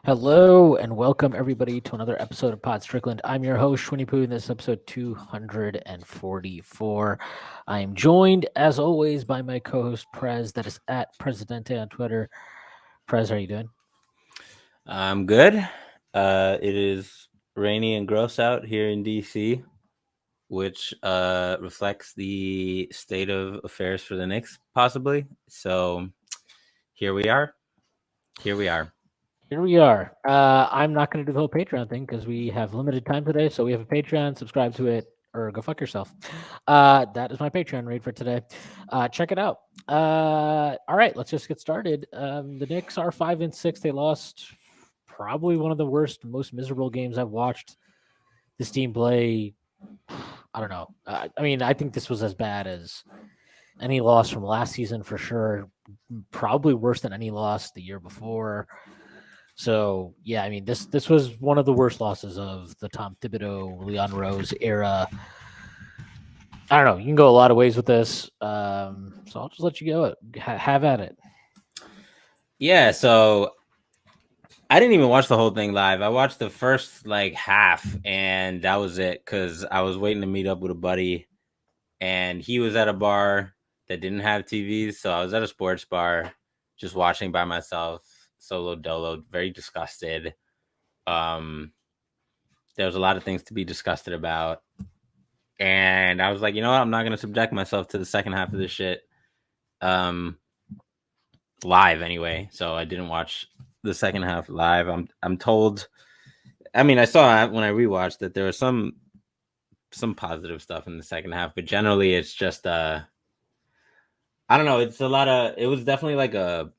Hello and welcome everybody to another episode of Pod Strickland. I'm your host, Shwin and Prez, and this is episode 244. I am joined, as always, by my co-host Prez, that is at Presidente on Twitter. Prez, how are you doing? I'm good. It is rainy and gross out here in DC, which reflects the state of affairs for the Knicks, possibly. So here we are. Here we are. Here we are. I'm not going to do the whole Patreon thing because we have limited time today. So we have a Patreon. Subscribe to it or go fuck yourself. That is my Patreon read for today. Check it out. All right, let's just get started. The Knicks are 5-6. They lost probably one of the worst, most miserable games I've watched this team play. I don't know. I think this was as bad as any loss from last season for sure. Probably worse than any loss the year before. So yeah, this was one of the worst losses of the Tom Thibodeau, Leon Rose era. I don't know. You can go a lot of ways with this. So I'll just let you go. Have at it. Yeah, so I didn't even watch the whole thing live. I watched the first half, and that was it because I was waiting to meet up with a buddy, and he was at a bar that didn't have TVs, so I was at a sports bar just watching by myself, solo dolo, very disgusted. There was a lot of things to be disgusted about, and I was like, you know what, I'm not going to subject myself to the second half of this shit live anyway. So I didn't watch the second half live. I'm told, I saw when I rewatched that there was some positive stuff in the second half, but generally it's just I don't know, it's a lot of, it was definitely like a,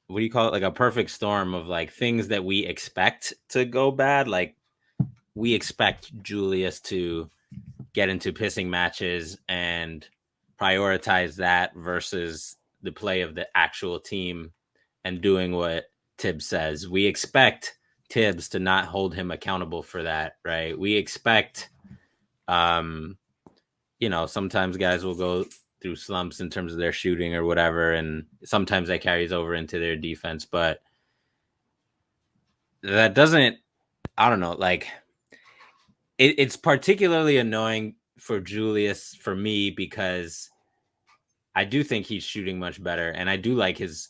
what do you call it, like a perfect storm of like things that we expect to go bad. Like we expect Julius to get into pissing matches and prioritize that versus the play of the actual team and doing what Thibs says. We expect Thibs to not hold him accountable for that, right? We expect, sometimes guys will go through slumps in terms of their shooting or whatever, and sometimes that carries over into their defense, but that doesn't, I don't know, like it's particularly annoying for Julius, for me, because I do think he's shooting much better, and I do like his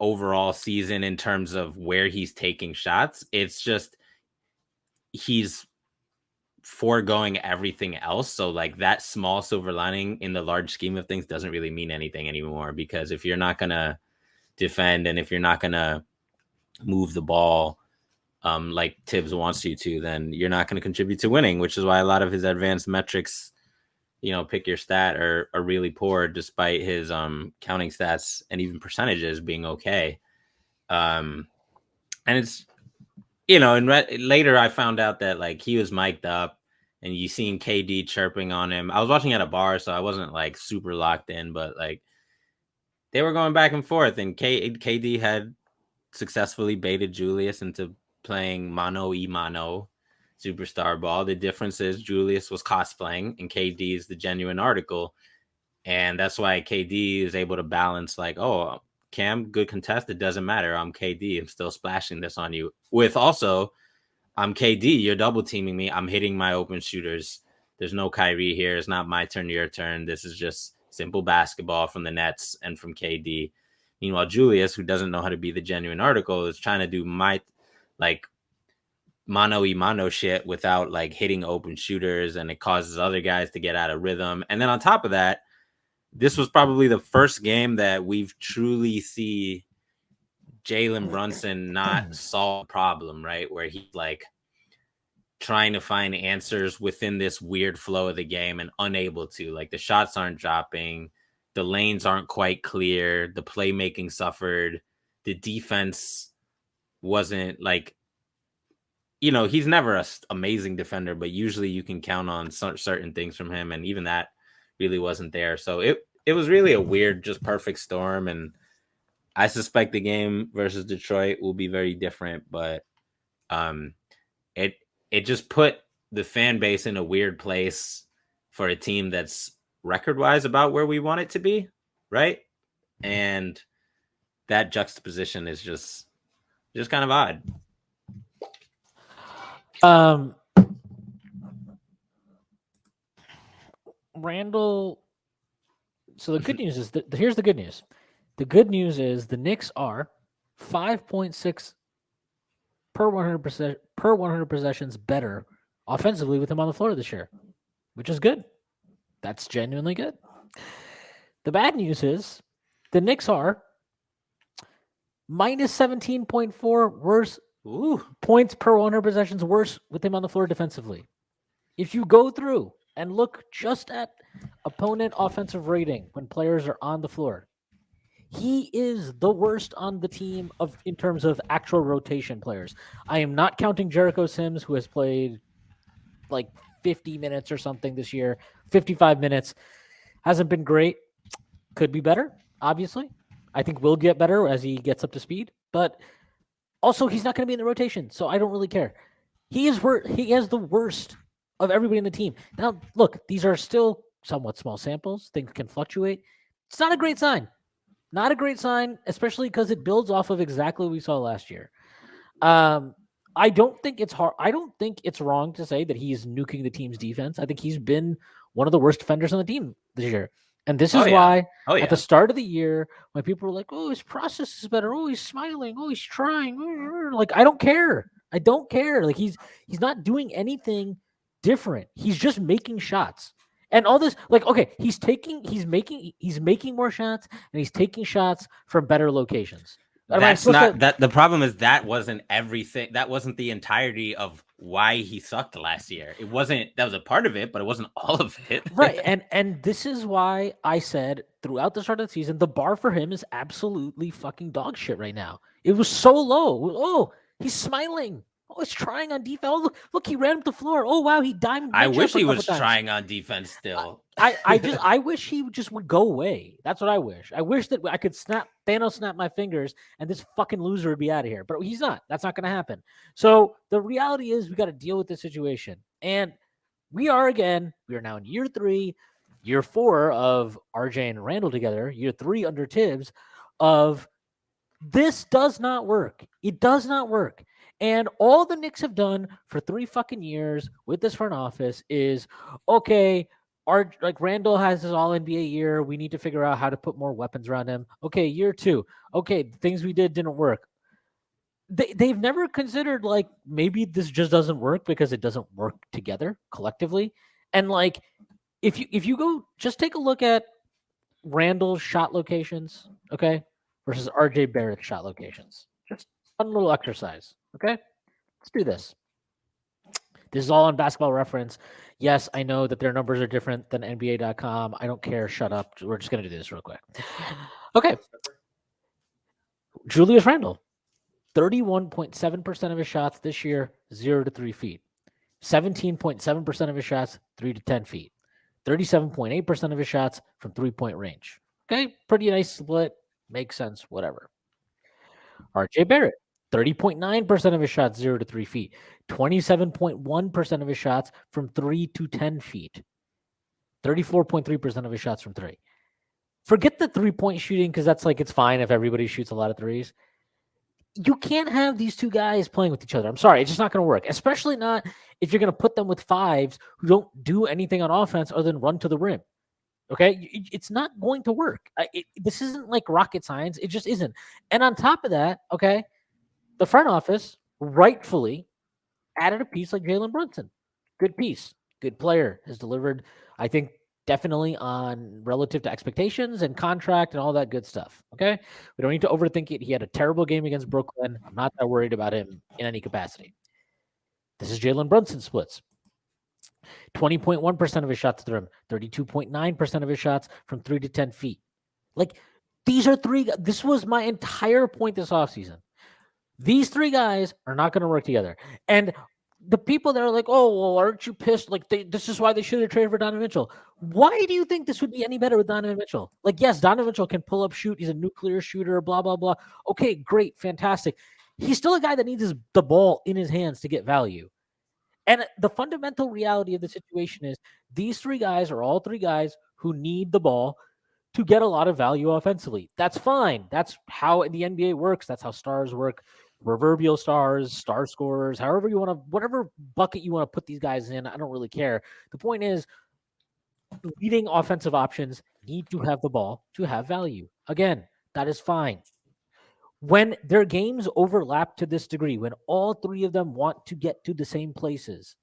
overall season in terms of where he's taking shots. It's just he's foregoing everything else. So like that small silver lining in the large scheme of things doesn't really mean anything anymore, because if you're not gonna defend and if you're not gonna move the ball like Thibs wants you to, then you're not going to contribute to winning, which is why a lot of his advanced metrics, pick your stat, are really poor, despite his counting stats and even percentages being okay. And it's, and later I found out that like he was mic'd up, and you seen KD chirping on him. I was watching at a bar, so I wasn't like super locked in, but like they were going back and forth, and KD had successfully baited Julius into playing mano y mano superstar ball. The difference is Julius was cosplaying and KD is the genuine article. And that's why KD is able to balance like, oh, Cam, good contest. It doesn't matter. I'm KD. I'm still splashing this on you. With also, I'm KD. You're double teaming me. I'm hitting my open shooters. There's no Kyrie here. It's not my turn, your turn. This is just simple basketball from the Nets and from KD. Meanwhile, Julius, who doesn't know how to be the genuine article, is trying to do my like mano shit without like hitting open shooters, and it causes other guys to get out of rhythm. And then on top of that, this was probably the first game that we've truly see Jalen Brunson not solve a problem, right? Where he's like trying to find answers within this weird flow of the game and unable to. Like the shots aren't dropping, the lanes aren't quite clear, the playmaking suffered, the defense wasn't like, he's never an amazing defender, but usually you can count on certain things from him, and even that really wasn't there. So it was really a weird, just perfect storm, and I suspect the game versus Detroit will be very different, but it just put the fan base in a weird place for a team that's record-wise about where we want it to be, right? And that juxtaposition is just Just kind of odd. Randle. So the good news is that here's the good news. The good news is the Knicks are 5.6 per 100 possessions better offensively with him on the floor this year, which is good. That's genuinely good. The bad news is the Knicks are minus 17.4 worse points per 100 possessions worse with him on the floor defensively. If you go through and look just at opponent offensive rating when players are on the floor, he is the worst on the team in terms of actual rotation players. I am not counting Jericho Sims, who has played like 50 minutes or something this year, 55 minutes. Hasn't been great. Could be better, obviously. I think will get better as he gets up to speed. But also, he's not going to be in the rotation, so I don't really care. He has the worst of everybody in the team. Now, look, these are still somewhat small samples. Things can fluctuate. It's not a great sign. Not a great sign, especially because it builds off of exactly what we saw last year. I don't think it's hard. I don't think it's wrong to say that he's nuking the team's defense. I think he's been one of the worst defenders on the team this year. And this is why at the start of the year, when people were like, oh, his process is better. Oh, he's smiling. Oh, he's trying. Like, I don't care. I don't care. Like, he's not doing anything different. He's just making shots. And all this, like, okay, he's making more shots, and he's taking shots from better locations. That's not that. The problem is that wasn't everything. That wasn't the entirety of why he sucked last year. It wasn't. That was a part of it, but it wasn't all of it. Right. And this is why I said throughout the start of the season, the bar for him is absolutely fucking dog shit right now. It was so low. Oh, he's smiling. Oh, he's trying on defense. Oh, look, he ran up the floor. Oh, wow, he dimed. I wish he was trying on defense still. I wish he just would go away. That's what I wish. I wish that I could Thanos snap my fingers and this fucking loser would be out of here. But he's not. That's not going to happen. So the reality is we got to deal with this situation. And we are now in year 3, year 4 of RJ and Randle together, year 3 under Thibs of this does not work. It does not work. And all the Knicks have done for 3 fucking years with this front office is, okay, Randle has his all-NBA year. We need to figure out how to put more weapons around him. Okay, year 2. Okay, things we did didn't work. They've never considered, like, maybe this just doesn't work because it doesn't work together collectively. And, like, if you go, just take a look at Randle's shot locations, okay, versus RJ Barrett's shot locations. Just one little exercise. Okay, let's do this. This is all on Basketball Reference. Yes, I know that their numbers are different than NBA.com. I don't care. Shut up. We're just going to do this real quick. Okay. Julius Randle, 31.7% of his shots this year, 0 to 3 feet. 17.7% of his shots, 3 to 10 feet. 37.8% of his shots from 3-point range. Okay, pretty nice split. Makes sense, whatever. RJ Barrett, 30.9% of his shots, 0 to 3 feet. 27.1% of his shots from 3 to 10 feet. 34.3% of his shots from 3. Forget the 3-point shooting because that's like, it's fine if everybody shoots a lot of threes. You can't have these two guys playing with each other. I'm sorry. It's just not going to work, especially not if you're going to put them with fives who don't do anything on offense other than run to the rim. Okay? It's not going to work. This isn't like rocket science. It just isn't. And on top of that, okay, the front office rightfully added a piece like Jalen Brunson. Good piece. Good player. Has delivered, I think, definitely on relative to expectations and contract and all that good stuff. Okay? We don't need to overthink it. He had a terrible game against Brooklyn. I'm not that worried about him in any capacity. This is Jalen Brunson splits. 20.1% of his shots to the rim. 32.9% of his shots from 3 to 10 feet. Like, these are three. This was my entire point this offseason. These three guys are not going to work together. And the people that are like, oh, well, aren't you pissed? Like, this is why they should have traded for Donovan Mitchell. Why do you think this would be any better with Donovan Mitchell? Like, yes, Donovan Mitchell can pull up, shoot. He's a nuclear shooter, blah, blah, blah. Okay, great, fantastic. He's still a guy that needs the ball in his hands to get value. And the fundamental reality of the situation is these three guys are all three guys who need the ball to get a lot of value offensively. That's fine. That's how the NBA works. That's how stars work. proverbial stars, star scorers, however you want to, whatever bucket you want to put these guys in. I don't really care. The point is, leading offensive options need to have the ball to have value. Again, that is fine. When their games overlap to this degree, when all three of them want to get to the same places,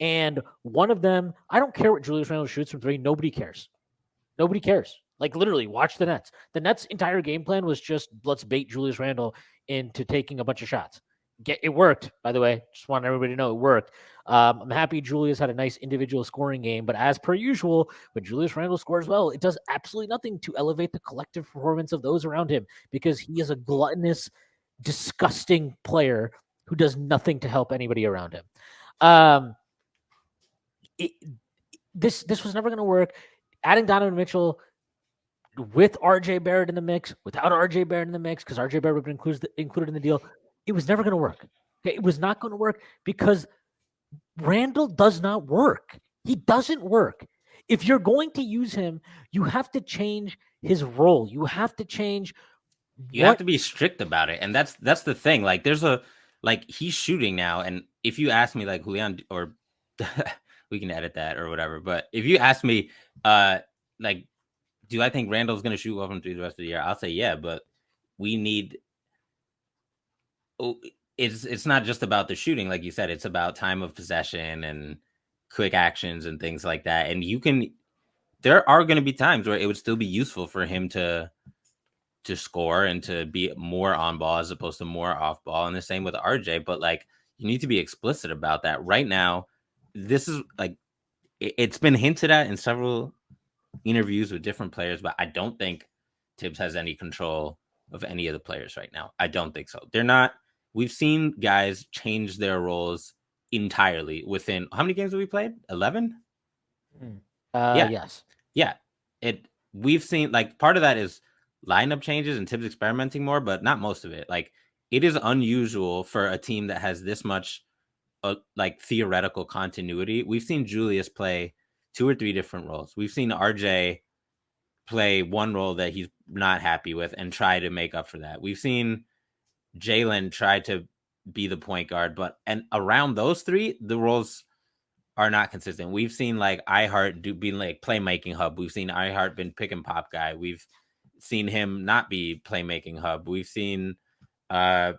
and one of them, I don't care what Julius Randle shoots from three, nobody cares. Nobody cares. Like literally, watch the Nets. The Nets' entire game plan was just let's bait Julius Randle into taking a bunch of shots. It worked, by the way. Just want everybody to know it worked. I'm happy Julius had a nice individual scoring game, but as per usual, when Julius Randle scores well, it does absolutely nothing to elevate the collective performance of those around him because he is a gluttonous, disgusting player who does nothing to help anybody around him. This was never going to work. Adding Donovan Mitchell with RJ Barrett in the mix, without RJ Barrett in the mix, because RJ Barrett would be included in the deal, it was never going to work. Okay, it was not going to work because Randle does not work. He doesn't work. If you're going to use him, you have to change his role. You have to change. You have to be strict about it, and that's the thing. Like, there's he's shooting now, and if you ask me, like Julian, or we can edit that or whatever, but if you ask me, like, do I think Randle's going to shoot well from three the rest of the year? I'll say yeah, but we need. It's not just about the shooting, like you said. It's about time of possession and quick actions and things like that. And there are going to be times where it would still be useful for him to score and to be more on ball as opposed to more off ball. And the same with RJ. But like, you need to be explicit about that. Right now, this is like, it's been hinted at in several interviews with different players, but I don't think Thibs has any control of any of the players right now. I don't think so. They're not. We've seen guys change their roles entirely within how many games have we played? 11? Yeah. Yes. Yeah. We've seen, like, part of that is lineup changes and Thibs experimenting more, but not most of it. Like, it is unusual for a team that has this much like theoretical continuity. We've seen Julius play 2 or 3 different roles. We've seen RJ play one role that he's not happy with and try to make up for that. We've seen Jalen try to be the point guard, and around those 3, the roles are not consistent. We've seen like iHeart being like playmaking hub. We've seen iHeart been pick and pop guy. We've seen him not be playmaking hub. We've seen, Cam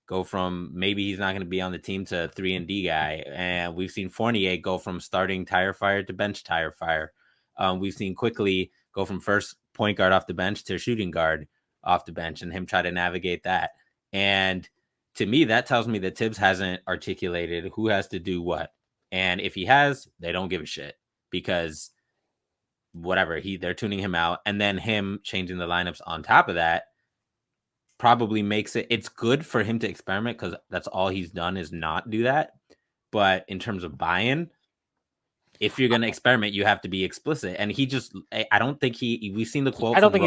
go from maybe he's not going to be on the team to 3-and-D guy. And we've seen Fournier go from starting tire fire to bench tire fire. We've seen Quickly go from first point guard off the bench to shooting guard off the bench and him try to navigate that. And to me, that tells me that Thibs hasn't articulated who has to do what. And if he has, they don't give a shit because whatever, they're tuning him out. And then him changing the lineups on top of that probably makes it's good for him to experiment because that's all he's done is not do that. But in terms of buy-in, if you're going to experiment, you have to be explicit. And I don't think we've seen the quote. I don't think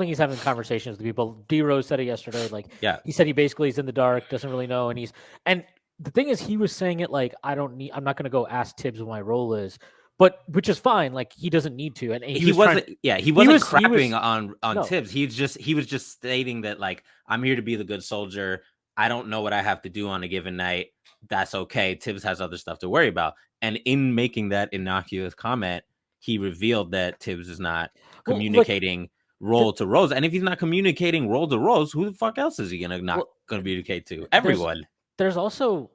he's having conversations with people. D Rose said it yesterday. Like, yeah, he said he's in the dark, doesn't really know. And the thing is, he was saying it like, I'm not going to go ask Thibs what my role is, but which is fine. Like, he doesn't need to. And he wasn't crapping on Thibs. He was just stating that, like, I'm here to be the good soldier. I don't know what I have to do on a given night. That's okay. Thibs has other stuff to worry about. And in making that innocuous comment, he revealed that Thibs is not communicating role to roles. And if he's not communicating role to roles, who the fuck else is he gonna communicate to? Everyone. There's also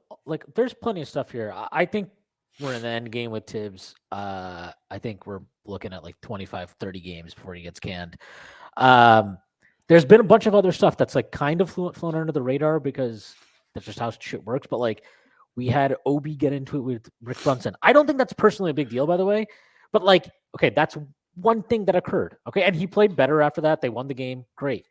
there's plenty of stuff here. I think we're in the end game with Thibs. I think we're looking at like 25, 30 games before he gets canned. There's been a bunch of other stuff that's like kind of flown under the radar because that's just how shit works. But like, we had Obi get into it with Rick Brunson. I don't think that's personally a big deal, by the way. But like, okay, that's one thing that occurred. Okay, and he played better after that. They won the game. Great.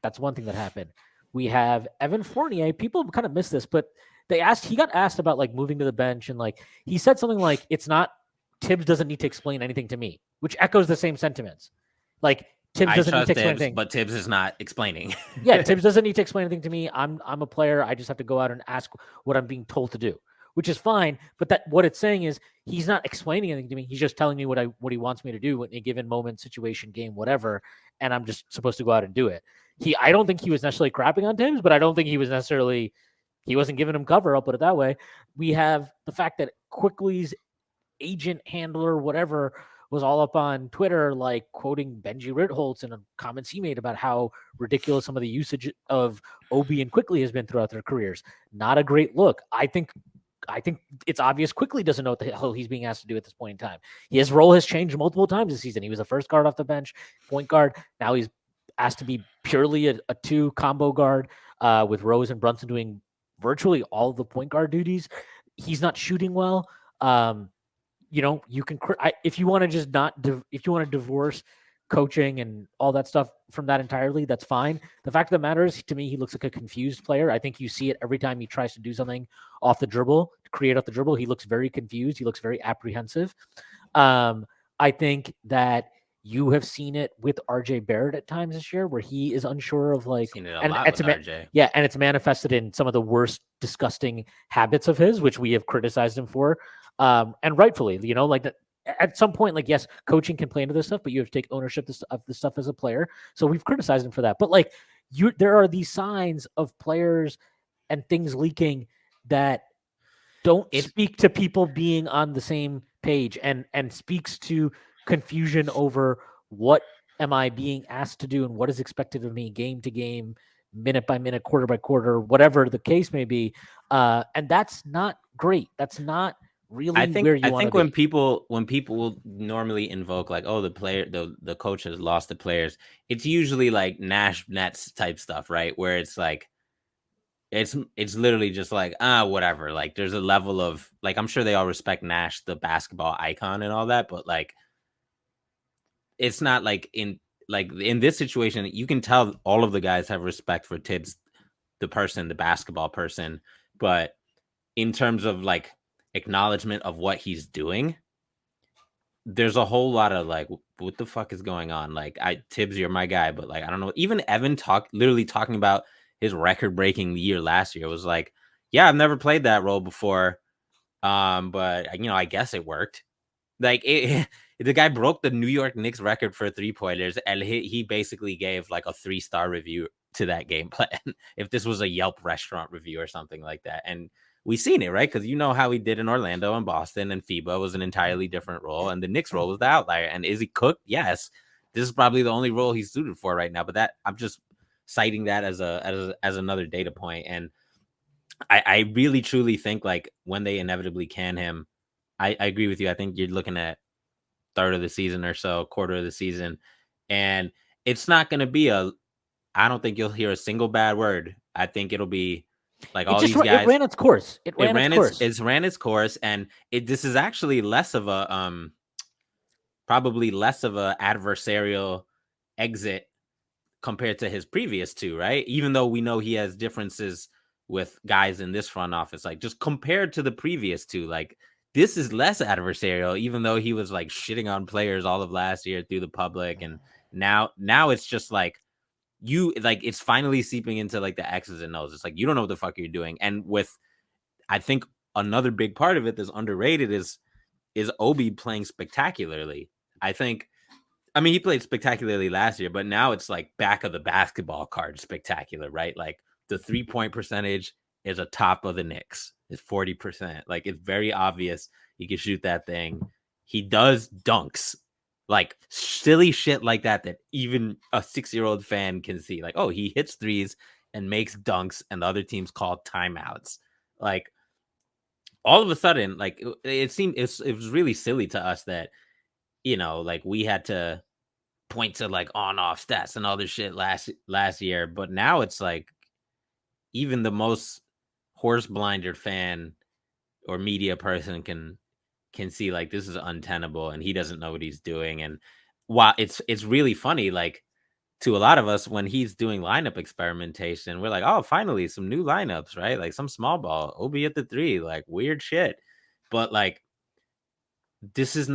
That's one thing that happened. We have Evan Fournier. People kind of miss this, but he got asked about like moving to the bench, and like he said something like, "It's not Thibs doesn't need to explain anything to me," which echoes the same sentiments. Like, Thibs doesn't need to explain anything. But Thibs is not explaining. Yeah, Thibs doesn't need to explain anything to me. I'm a player. I just have to go out and ask what I'm being told to do, which is fine. But what it's saying is he's not explaining anything to me. He's just telling me what he wants me to do in a given moment, situation, game, whatever, and I'm just supposed to go out and do it. I don't think he was necessarily crapping on Thibs, but I don't think he wasn't giving him cover. I'll put it that way. We have the fact that Quickly's agent, handler, whatever, was all up on Twitter, like quoting Benji Ritholtz and comments he made about how ridiculous some of the usage of Obi and Quickly has been throughout their careers. Not a great look. I think it's obvious Quickly doesn't know what the hell he's being asked to do at this point in time. His role has changed multiple times this season. He was a first guard off the bench, point guard. Now he's asked to be purely a two combo guard with Rose and Brunson doing virtually all the point guard duties. He's not shooting well. You can if you want to just not if you want to divorce coaching and all that stuff from that entirely, that's fine. The fact of the matter is, to me, he looks like a confused player. I think you see it every time he tries to do something off the dribble, to create off the dribble. He looks very confused. He looks very apprehensive. I think that you have seen it with RJ Barrett at times this year, where he is unsure of like, seen it a lot with RJ. Yeah, and it's manifested in some of the worst, disgusting habits of his, which we have criticized him for, and rightfully, like that. At some point, like, yes, coaching can play into this stuff, but you have to take ownership of this stuff as a player. So we've criticized him for that. But like, there are these signs of players and things leaking that don't speak to people being on the same page, and speaks to confusion over what am I being asked to do and what is expected of me game to game, minute by minute, quarter by quarter, whatever the case may be. And that's not great. That's not really where you want to be. When people will normally invoke like, oh, the coach has lost the players, it's usually like Nash Nets type stuff, right? Where it's like it's literally just like whatever. Like there's a level of like, I'm sure they all respect Nash, the basketball icon and all that, but like it's not like in this situation, you can tell all of the guys have respect for Thibs, the person, the basketball person, but in terms of like acknowledgement of what he's doing, there's a whole lot of like, what the fuck is going on? Like, Thibs, you're my guy, but like, I don't know. Even Evan literally talking about his record-breaking year last year was like, yeah, I've never played that role before, but I guess it worked. Like, the guy broke the New York Knicks record for 3-pointers, and he basically gave like a 3-star review to that game plan. If this was a Yelp restaurant review or something like that, and we seen it, right? Because you know how he did in Orlando and Boston, and FIBA was an entirely different role, and the Knicks role was the outlier. And is he cooked? Yes. This is probably the only role he's suited for right now. But that, I'm just citing that as another data point. And I really truly think like when they inevitably can him, I agree with you. I think you're looking at third of the season or so, quarter of the season, and it's not going to be I don't think you'll hear a single bad word. I think it'll be like these guys. It ran its course. It ran its course, and this is actually less of a probably less of a adversarial exit compared to his previous two, right? Even though we know he has differences with guys in this front office, like just compared to the previous two, like this is less adversarial, even though he was like shitting on players all of last year through the public, and now it's just like, it's finally seeping into like the X's and O's. It's like, you don't know what the fuck you're doing. And with, I think another big part of it that's underrated is Obi playing spectacularly. He played spectacularly last year, but now it's like back of the basketball card spectacular, right? Like the 3-point percentage is a top of the Knicks. It's 40%. Like, it's very obvious he can shoot that thing. He does dunks. Like silly shit like that even a 6-year-old fan can see. Like, oh, he hits threes and makes dunks, and the other teams call timeouts. Like, all of a sudden, like it was really silly to us that, like we had to point to like on-off stats and other shit last year, but now it's like even the most horse-blinded fan or media person can see like this is untenable, and he doesn't know what he's doing. And while it's really funny, like to a lot of us, when he's doing lineup experimentation, we're like, oh, finally some new lineups, right? Like some small ball, Obi at the 3, like weird shit. But like this is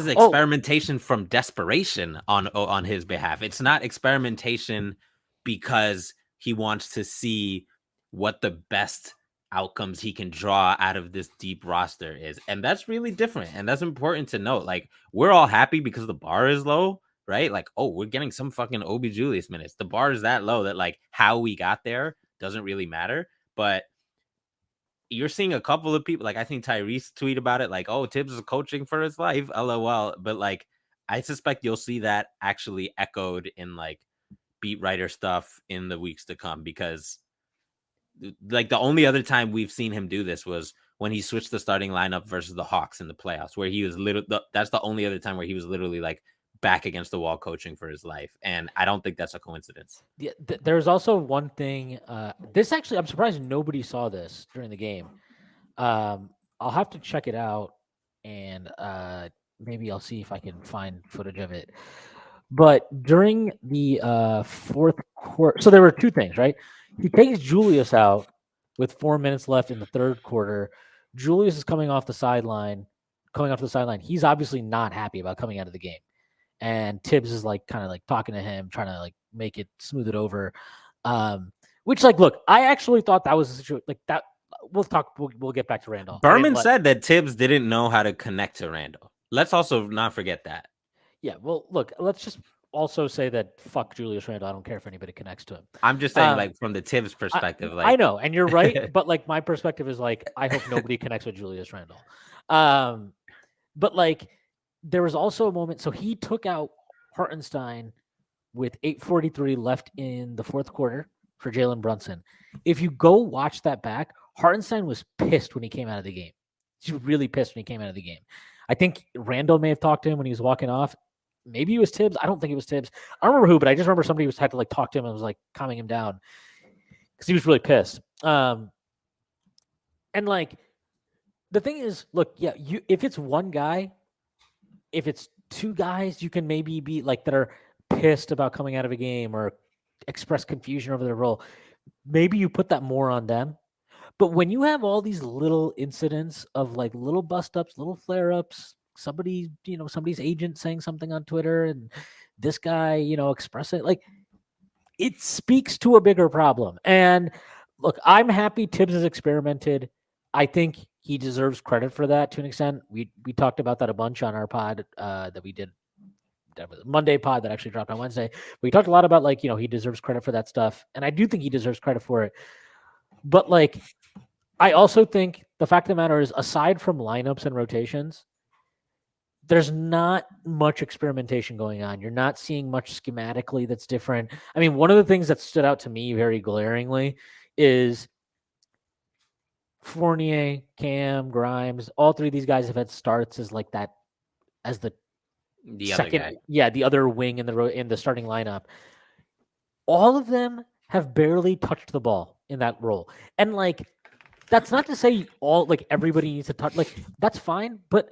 experimentation from desperation on his behalf. It's not experimentation because he wants to see what the best outcomes he can draw out of this deep roster is. And that's really different. And that's important to note. Like, we're all happy because the bar is low. right? Like, oh, we're getting some fucking Obi Julius minutes. The bar is that low that like how we got there doesn't really matter. But you're seeing a couple of people, like I think Tyrese tweet about it, like, oh, Thibs is coaching for his life, lol. But like, I suspect you'll see that actually echoed in like beat writer stuff in the weeks to come, because like the only other time we've seen him do this was when he switched the starting lineup versus the Hawks in the playoffs, where he was that's the only other time where he was literally like back against the wall coaching for his life. And I don't think that's a coincidence. Yeah, there's also one thing. This actually, I'm surprised nobody saw this during the game. I'll have to check it out, and maybe I'll see if I can find footage of it. But during the fourth quarter, so there were two things, right? He takes Julius out with 4 minutes left in the third quarter. Julius is coming off the sideline. He's obviously not happy about coming out of the game. And Thibs is like kind of like talking to him, trying to like make it smooth it over. Which like, look, I actually thought that was a situation like that. We'll get back to Randall. Berman said that Thibs didn't know how to connect to Randall. Let's also not forget that. Yeah, well, look, let's just also say that fuck Julius Randle. I don't care if anybody connects to him. I'm just saying, like, from the Thibs perspective, I know, and you're right, but like my perspective is like I hope nobody connects with Julius Randle. But like there was also a moment, so he took out Hartenstein with 8:43 left in the fourth quarter for Jalen Brunson. If you go watch that back, Hartenstein was pissed when he came out of the game. He was really pissed when he came out of the game. I think Randall may have talked to him when he was walking off. Maybe it was Thibs. I don't think it was Thibs. I don't remember who, but I just remember somebody had to like talk to him and was like calming him down because he was really pissed. And like the thing is, look, yeah, if it's one guy, if it's two guys, you can maybe be like that are pissed about coming out of a game or express confusion over their role. Maybe you put that more on them. But when you have all these little incidents of like little bust ups, little flare ups, somebody's agent saying something on Twitter and this guy, express it, like it speaks to a bigger problem. And look, I'm happy Thibs has experimented. I think he deserves credit for that to an extent. We talked about that a bunch on our pod that we did. That was a Monday pod that actually dropped on Wednesday. We talked a lot about like, he deserves credit for that stuff. And I do think he deserves credit for it. But like, I also think the fact of the matter is, aside from lineups and rotations, there's not much experimentation going on. You're not seeing much schematically that's different. I mean, one of the things that stood out to me very glaringly is Fournier, Cam, Grimes. All three of these guys have had starts as like that, as the second, other guy. Yeah, the other wing in the starting lineup. All of them have barely touched the ball in that role, and like. That's not to say everybody needs to touch. Like that's fine, but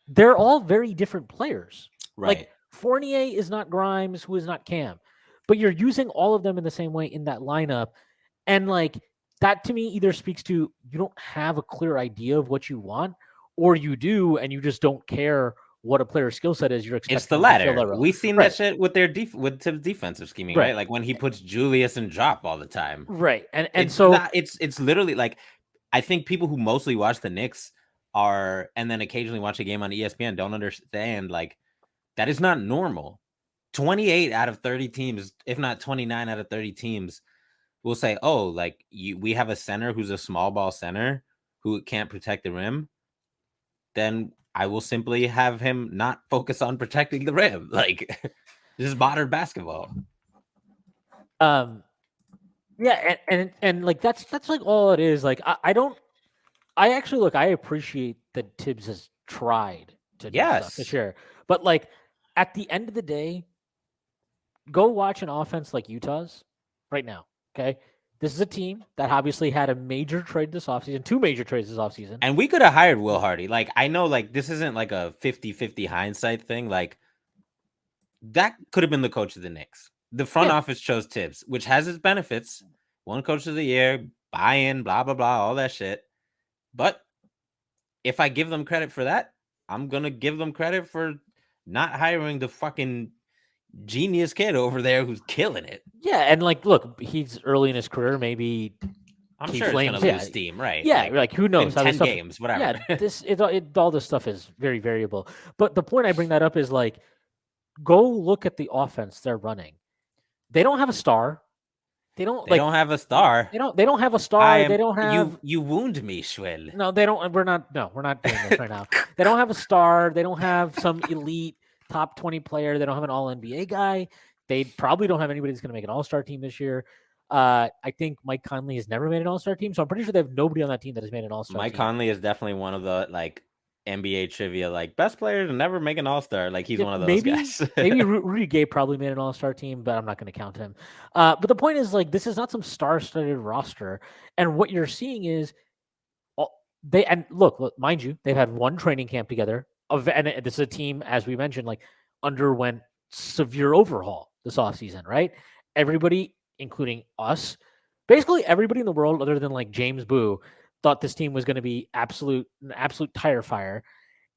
they're all very different players. Right. Like Fournier is not Grimes, who is not Cam, but you're using all of them in the same way in that lineup, and like that to me either speaks to you don't have a clear idea of what you want, or you do and you just don't care what a player's skill set is. You're expecting it's the latter. We've seen that shit with their with Thibs defensive scheming, right? Like when he puts Julius in drop all the time, right? And it's literally like. I think people who mostly watch the Knicks and then occasionally watch a game on ESPN don't understand, like, that is not normal. 28 out of 30 teams, if not 29 out of 30 teams, will say, oh, like, we have a center who's a small ball center who can't protect the rim. Then I will simply have him not focus on protecting the rim. Like, this is modern basketball. Yeah, and like that's like all it is. Like I appreciate that Thibs has tried to do stuff this year. But like at the end of the day, go watch an offense like Utah's right now. Okay. This is a team that obviously had a major trade this offseason, two major trades this offseason. And we could have hired Will Hardy. Like, I know, like, this isn't like a 50-50 hindsight thing. Like, that could have been the coach of the Knicks. The front office chose Thibs, which has its benefits. One coach of the year, buy-in, blah, blah, blah, all that shit. But if I give them credit for that, I'm going to give them credit for not hiring the fucking genius kid over there who's killing it. Yeah, and like, look, he's early in his career. Maybe I'm sure it's going to lose steam, right? Yeah, like who knows? 10 games, whatever. Yeah, all this stuff is very variable. But the point I bring that up is like, go look at the offense they're running. They don't have a star. They don't They don't have a star. They don't have a star. They don't have You wound me, Shwin. no. They don't. We're not doing this right now. They don't have a star. They don't have some elite top 20 player. They don't have an All NBA guy. They probably don't have anybody that's going to make an All Star team this year. I think Mike Conley has never made an All Star team, so I'm pretty sure they have nobody on that team that has made an All Star. Mike team. Conley is definitely one of the like NBA trivia like best player to never make an All-Star. Like he's one of those guys. Maybe Rudy Gay probably made an All-Star team, but I'm not going to count him. But the point is, like, this is not some star-studded roster, and what you're seeing is look, mind you, they've had one training camp together, and this is a team, as we mentioned, like underwent severe overhaul this offseason, right? Everybody, including us, basically everybody in the world other than like James Boo, thought this team was going to be an absolute tire fire.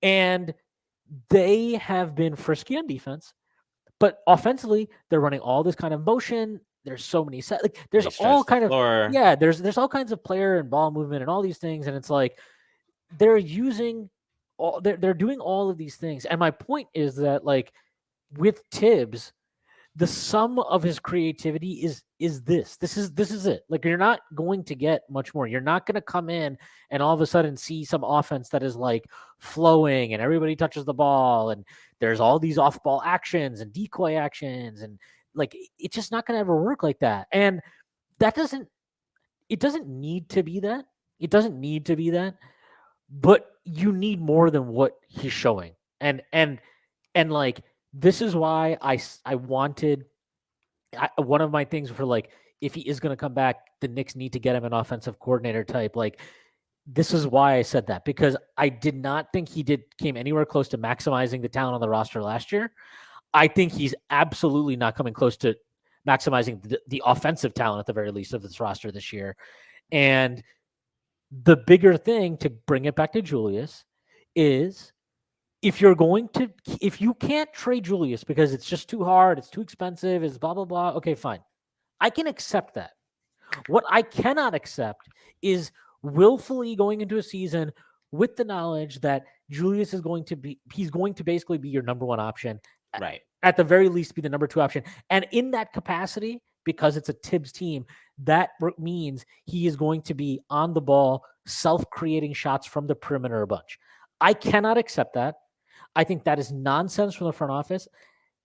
And they have been frisky on defense, but offensively, they're running all this kind of motion. There's so many there's all kind of there's all kinds of player and ball movement and all these things, and it's like they're using they're doing all of these things. And my point is that like with Thibs, the sum of his creativity is this. This is it. Like you're not going to get much more. You're not going to come in and all of a sudden see some offense that is like flowing and everybody touches the ball and there's all these off-ball actions and decoy actions and like it's just not going to ever work like that. And that doesn't need to be that. It doesn't need to be that. But you need more than what he's showing. And like this is why I wanted one of my things for like if he is going to come back, the Knicks need to get him an offensive coordinator type. Like this is why I said that, because I did not think he came anywhere close to maximizing the talent on the roster last year. I think he's absolutely not coming close to maximizing the offensive talent at the very least of this roster this year. And the bigger thing, to bring it back to Julius, is if you can't trade Julius because it's just too hard, it's too expensive, it's blah, blah, blah. Okay, fine. I can accept that. What I cannot accept is willfully going into a season with the knowledge that Julius is he's going to basically be your number one option. Right. At the very least, be the number two option. And in that capacity, because it's a Thibs team, that means he is going to be on the ball, self-creating shots from the perimeter a bunch. I cannot accept that. I think that is nonsense from the front office.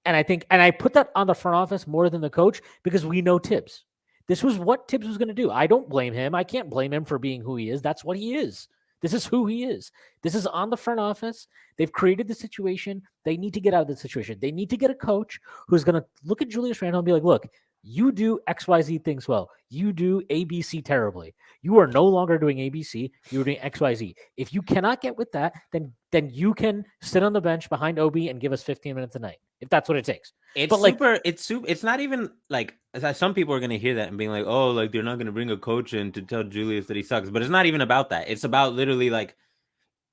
And I put that on the front office more than the coach because we know Thibs. This was what Thibs was going to do. I don't blame him. I can't blame him for being who he is. That's what he is. This is who he is. This is on the front office. They've created the situation. They need to get out of the situation. They need to get a coach who's going to look at Julius Randle and be like, look, you do XYZ things well. You do ABC terribly. You are no longer doing ABC. You're doing XYZ. If you cannot get with that, then you can sit on the bench behind Obi and give us 15 minutes a night, if that's what it takes. It's not even like some people are going to hear that and being like, oh, like they're not going to bring a coach in to tell Julius that he sucks. But it's not even about that. It's about literally like,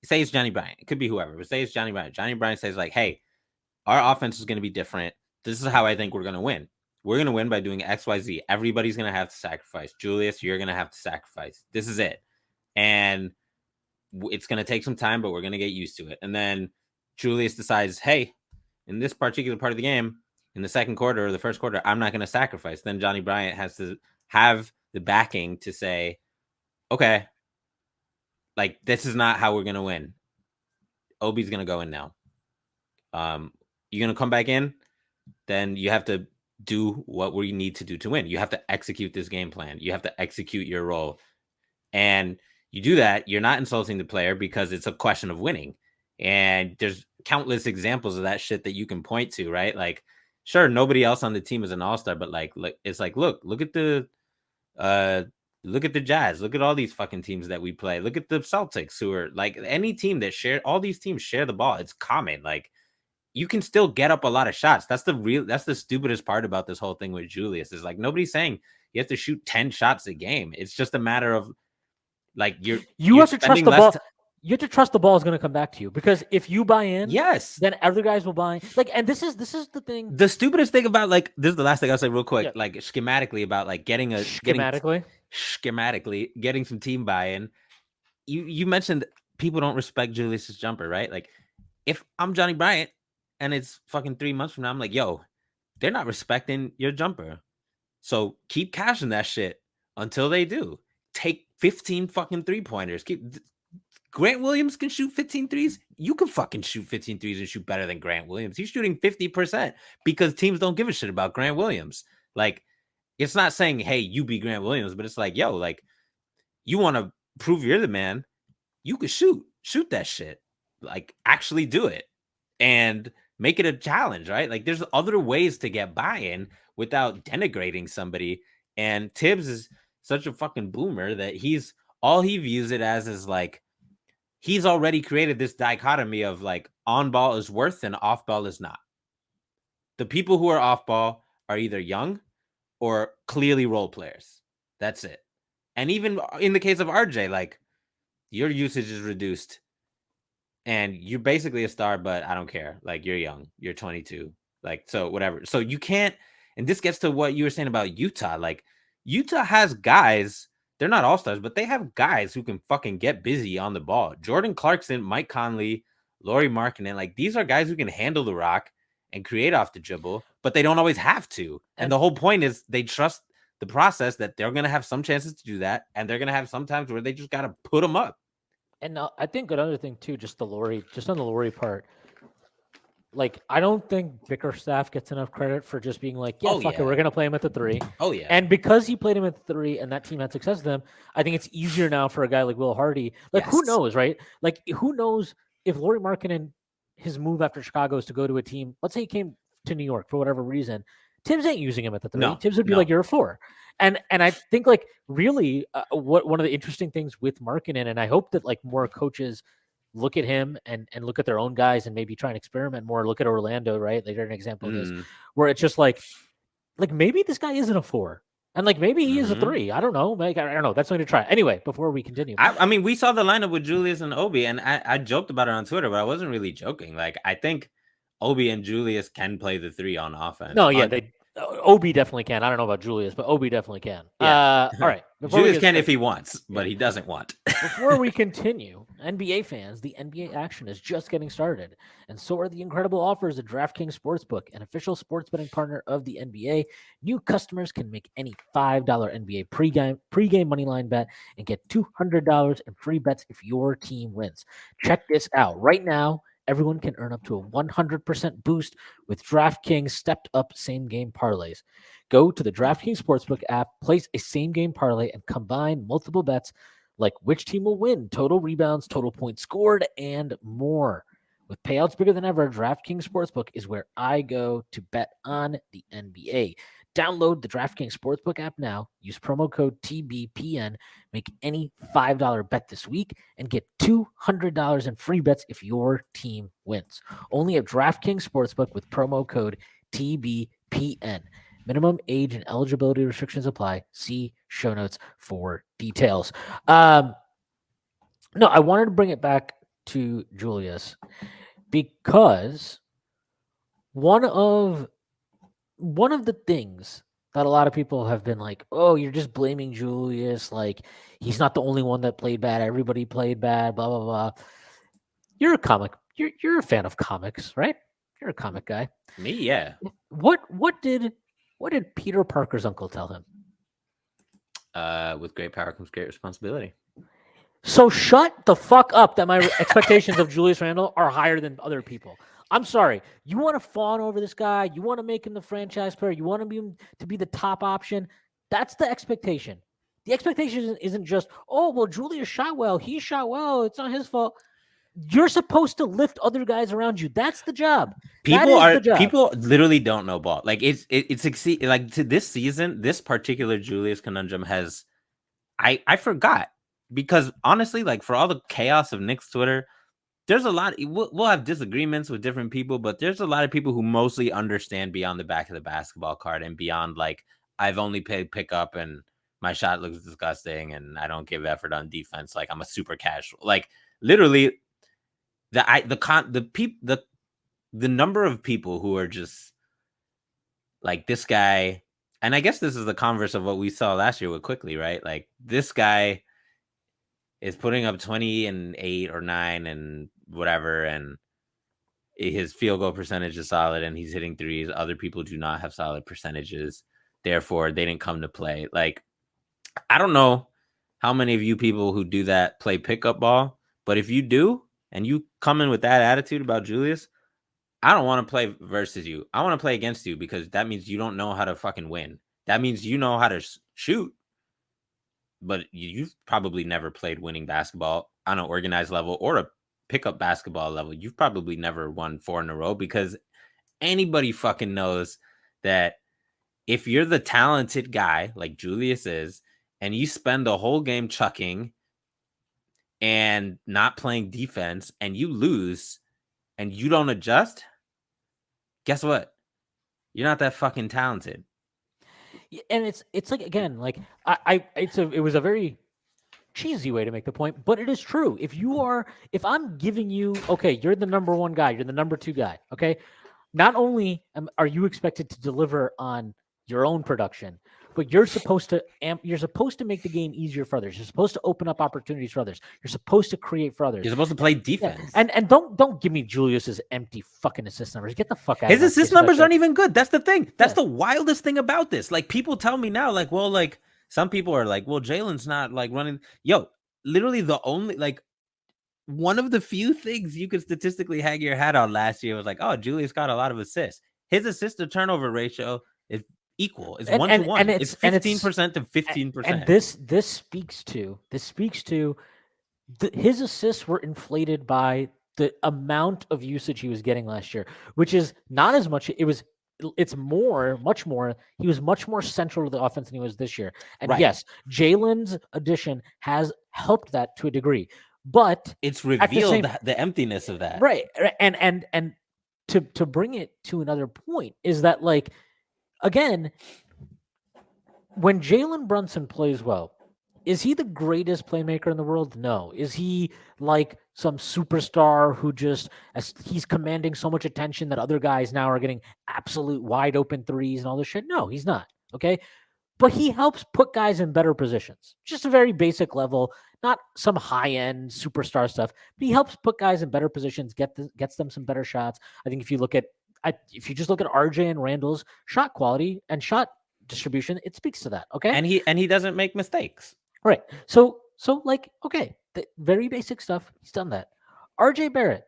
say it's Johnny Bryant. It could be whoever, but say it's Johnny Bryant. Johnny Bryant says like, hey, our offense is going to be different. This is how I think we're going to win. We're going to win by doing XYZ. Everybody's going to have to sacrifice. Julius, you're going to have to sacrifice. This is it. And it's going to take some time, but we're going to get used to it. And then Julius decides, hey, in this particular part of the game, in the second quarter or the first quarter, I'm not going to sacrifice. Then Johnny Bryant has to have the backing to say, okay, like this is not how we're going to win. Obi's going to go in now. You're going to come back in, then you have to do what we need to do to win. You have to execute this game plan. You have to execute your role. And you do that, you're not insulting the player because it's a question of winning. And there's countless examples of that shit that you can point to, right? Like, sure, nobody else on the team is an all-star, but like it's like, look at the Jazz. Look at all these fucking teams that we play. Look at the Celtics, who are like any team that all these teams share the ball. It's common. Like, you can still get up a lot of shots. That's the stupidest part about this whole thing with Julius is like nobody's saying you have to shoot 10 shots a game. It's just a matter of like you have to trust the ball. You have to trust the ball is going to come back to you, because if you buy in, yes, then other guys will buy in. Like, and this is the thing. The stupidest thing about like this is the last thing I'll say real quick. Yeah. Like schematically about like getting some team buy-in. You mentioned people don't respect Julius's jumper, right? Like if I'm Johnny Bryant and it's fucking 3 months from now, I'm like, yo, they're not respecting your jumper. So keep cashing that shit until they do. Take 15 fucking 3-pointers. Grant Williams can shoot 15 threes. You can fucking shoot 15 threes and shoot better than Grant Williams. He's shooting 50% because teams don't give a shit about Grant Williams. Like, it's not saying, hey, you be Grant Williams, but it's like, yo, like, you want to prove you're the man, you could shoot that shit. Like, actually do it and make it a challenge, right? Like, there's other ways to get buy-in without denigrating somebody. And Thibs is such a fucking boomer that all he views it as is like, he's already created this dichotomy of like on ball is worth and off ball is not. The people who are off ball are either young or clearly role players. That's it. And even in the case of RJ, like, your usage is reduced and you're basically a star, but I don't care. Like, you're young, you're 22, like, so whatever. So you can't, and this gets to what you were saying about Utah. Like, Utah has guys, they're not all-stars, but they have guys who can fucking get busy on the ball. Jordan Clarkson, Mike Conley, Lauri Markkanen, like, these are guys who can handle the rock and create off the dribble, but they don't always have to. And the whole point is they trust the process that they're going to have some chances to do that, and they're going to have some times where they just got to put them up. And I think another thing too, just on the Lauri part, like, I don't think Bickerstaff gets enough credit for just being like, yeah, fuck it, we're gonna play him at the 3. Oh yeah. And because he played him at the 3 and that team had success with him, I think it's easier now for a guy like Will Hardy. Like, who knows, right? Like, who knows if Lauri Markkanen, his move after Chicago is to go to a team, let's say he came to New York for whatever reason, Thibs ain't using him at the 3. No, Thibs would be like, you're a 4. And I think, like, really, one of the interesting things with Markkanen, and I hope that like more coaches look at him and look at their own guys and maybe try and experiment more. Look at Orlando, right? They're an example of this, where it's just like maybe this guy isn't a 4, and like maybe he is a 3. I don't know. Like, I don't know. That's something to try. Anyway, before we continue, I mean, we saw the lineup with Julius and Obi, and I joked about it on Twitter, but I wasn't really joking. Like, I think Obi and Julius can play the 3 on offense. No, yeah, Obi definitely can. I don't know about Julius, but Obi definitely can. Yeah. All right. Julius can if he wants, but he doesn't want. Before we continue, NBA fans, the NBA action is just getting started, and so are the incredible offers at DraftKings Sportsbook, an official sports betting partner of the NBA. New customers can make any $5 NBA pregame moneyline bet and get $200 in free bets if your team wins. Check this out. Right now, everyone can earn up to a 100% boost with DraftKings stepped-up same-game parlays. Go to the DraftKings Sportsbook app, place a same-game parlay, and combine multiple bets like which team will win, total rebounds, total points scored, and more. With payouts bigger than ever, DraftKings Sportsbook is where I go to bet on the NBA. Download the DraftKings Sportsbook app now. Use promo code TBPN. Make any $5 bet this week and get $200 in free bets if your team wins. Only at DraftKings Sportsbook with promo code TBPN. Minimum age and eligibility restrictions apply. See show notes for details. No, I wanted to bring it back to Julius because one of the things that a lot of people have been like, oh, you're just blaming Julius. Like, he's not the only one that played bad. Everybody played bad, blah, blah, blah. You're a comic. You're a fan of comics, right? You're a comic guy. Me, yeah. What did Peter Parker's uncle tell him? With great power comes great responsibility. So shut the fuck up that my expectations of Julius Randle are higher than other people. I'm sorry. You want to fawn over this guy. You want to make him the franchise player. You want him to be the top option. That's the expectation. The expectation isn't just, oh, well, Julius shot well. He shot well. It's not his fault. You're supposed to lift other guys around you. That's the job. People literally don't know ball. Like, it's like, to this season, this particular Julius conundrum has, I forgot, because honestly, like, for all the chaos of Knicks Twitter, there's a lot. We'll have disagreements with different people, but there's a lot of people who mostly understand beyond the back of the basketball card and beyond, like, I've only played pickup and my shot looks disgusting and I don't give effort on defense. Like, I'm a super casual. Like, literally, the number of people who are just like, this guy, and I guess this is the converse of what we saw last year with Quickly, right? Like, this guy is putting up 20 and 8 or 9 and whatever, and his field goal percentage is solid and he's hitting threes. Other people do not have solid percentages. Therefore, they didn't come to play. Like, I don't know how many of you people who do that play pickup ball, but if you do and you come in with that attitude about Julius, I don't want to play versus you. I want to play against you because that means you don't know how to fucking win. That means you know how to shoot, but you've probably never played winning basketball on an organized level or a pickup basketball level. You've probably never won 4 in a row because anybody fucking knows that if you're the talented guy like Julius is, and you spend the whole game chucking and not playing defense and you lose and you don't adjust, guess what? You're not that fucking talented. And it's like, again, like it was a very cheesy way to make the point, but it is true. If I'm giving you, okay, you're the number one guy, you're the number two guy, okay, not only are you expected to deliver on your own production, but you're supposed to make the game easier for others. You're supposed to open up opportunities for others. You're supposed to create for others. You're supposed to play defense. Yeah. And don't give me Julius's empty fucking assist numbers. Get the fuck out of here. His assist numbers aren't even good. That's the thing. That's the wildest thing about this. Like, people tell me now, like, well, like, some people are like, well, Jalen's not like running. Yo, literally the only, like, one of the few things you could statistically hang your hat on last year was like, oh, Julius got a lot of assists. His assist to turnover ratio is equal. It's 1-to-1. And it's 15% to 15%. And this speaks to his assists were inflated by the amount of usage he was getting last year, which is not as much. It's much more. He was much more central to the offense than he was this year. And yes, Jalen's addition has helped that to a degree. But it's revealed the emptiness of that. Right. And to bring it to another point is that, like, again, when Jalen Brunson plays well, is he the greatest playmaker in the world? No. Is he like some superstar who he's commanding so much attention that other guys now are getting absolute wide open threes and all this shit? No, he's not. Okay. But he helps put guys in better positions. Just a very basic level, not some high-end superstar stuff. But he helps put guys in better positions, gets them some better shots. I think if you just look at RJ and Randle's shot quality and shot distribution, it speaks to that. Okay, and he doesn't make mistakes. Right. So like, okay, the very basic stuff. He's done that. RJ Barrett.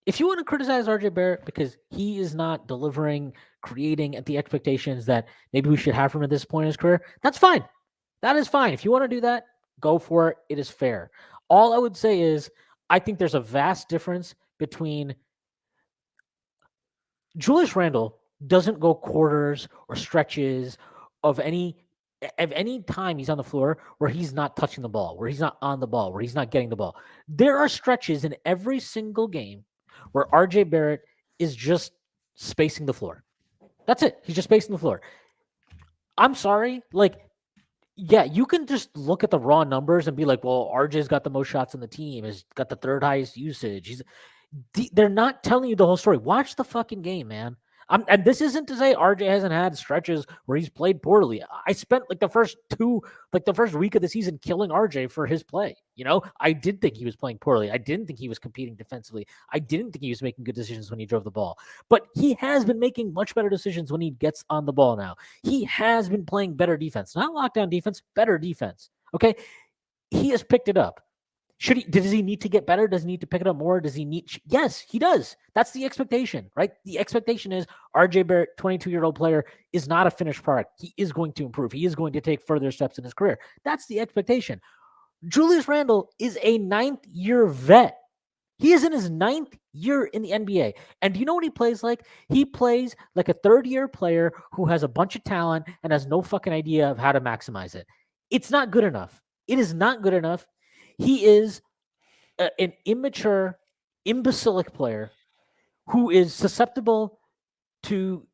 If you want to criticize RJ Barrett because he is not delivering, creating at the expectations that maybe we should have from at this point in his career, that's fine. That is fine. If you want to do that, go for it. It is fair. All I would say is I think there's a vast difference between Julius Randle doesn't go quarters or stretches of any time he's on the floor where he's not touching the ball, where he's not on the ball, where he's not getting the ball. There are stretches in every single game where RJ Barrett is just spacing the floor. That's it. He's just spacing the floor. I'm sorry. Like, yeah, you can just look at the raw numbers and be like, well, RJ's got the most shots on the team, has got the third highest usage. They're not telling you the whole story. Watch the fucking game, man. And this isn't to say RJ hasn't had stretches where he's played poorly. I spent the first week of the season killing RJ for his play. You know, I did think he was playing poorly. I didn't think he was competing defensively. I didn't think he was making good decisions when he drove the ball. But he has been making much better decisions when he gets on the ball now. He has been playing better defense, not lockdown defense, better defense. Okay, he has picked it up. Does he need to get better? Does he need to pick it up more? Yes, he does. That's the expectation, right? The expectation is RJ Barrett, 22-year-old player, is not a finished product. He is going to improve. He is going to take further steps in his career. That's the expectation. Julius Randle is a 9th-year vet. He is in his 9th year in the NBA. And do you know what he plays like? He plays like a 3rd-year player who has a bunch of talent and has no fucking idea of how to maximize it. It's not good enough. It is not good enough. He is an immature, imbecilic player who is susceptible to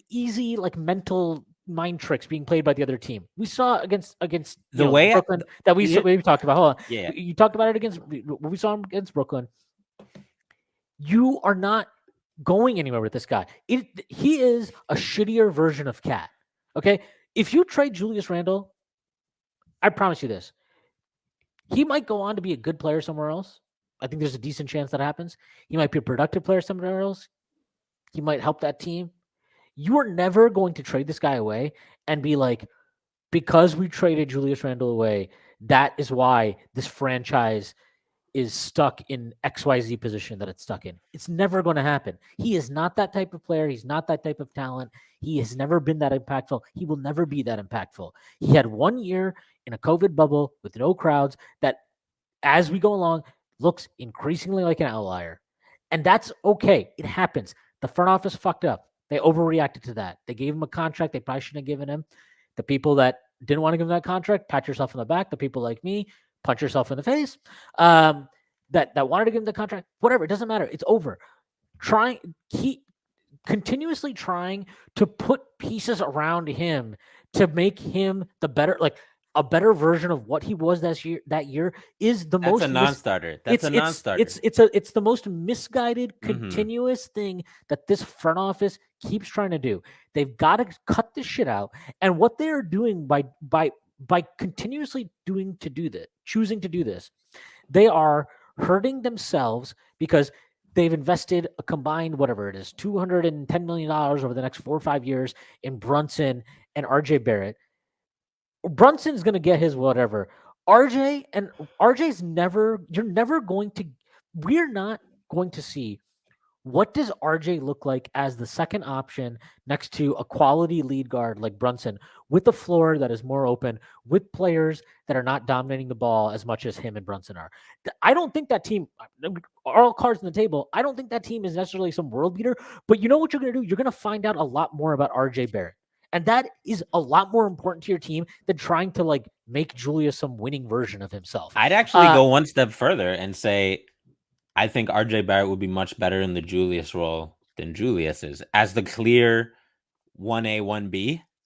easy, like, mental mind tricks being played by the other team. We saw against Brooklyn that we talked about. Hold on. Yeah. You talked about it against we saw him against Brooklyn. You are not going anywhere with this guy. He is a shittier version of Cat. Okay? If you trade Julius Randle, I promise you this. He might go on to be a good player somewhere else, I think there's a decent chance that happens. He might be a productive player somewhere else. He might help that team. You are never going to trade this guy away and be like, because we traded Julius Randle away, that is why this franchise is stuck in XYZ position that it's stuck in. It's never going to happen. He is not that type of player. He's not that type of talent. He has never been that impactful. He will never be that impactful. He had 1 year in a COVID bubble with no crowds that, as we go along, looks increasingly like an outlier. And that's okay. It happens. The front office fucked up. They overreacted to that. They gave him a contract they probably shouldn't have given him. The people that didn't want to give him that contract, pat yourself on the back. The people like me, punch yourself in the face. That wanted to give him the contract, whatever. It doesn't matter. It's over. Continuously trying to put pieces around him to make him the better, like a better version of what he was that year is the That's most a non-starter. That's a non-starter. It's the most misguided, continuous thing that this front office keeps trying to do. They've got to cut this shit out. And what they are doing by continuously choosing to do this, they are hurting themselves because they've invested a combined, whatever it is, $210 million over the next 4 or 5 years in Brunson and RJ Barrett. Brunson's going to get his whatever. RJ's we're not going to see what does RJ look like as the second option next to a quality lead guard like Brunson with a floor that is more open, with players that are not dominating the ball as much as him and Brunson are. I don't think that team, all cards on the table, I don't think that team is necessarily some world beater, but you know what you're going to do? You're going to find out a lot more about RJ Barrett. And that is a lot more important to your team than trying to like make Julius some winning version of himself. I'd actually go one step further and say, I think RJ Barrett would be much better in the Julius role than Julius is as the clear 1A, 1B.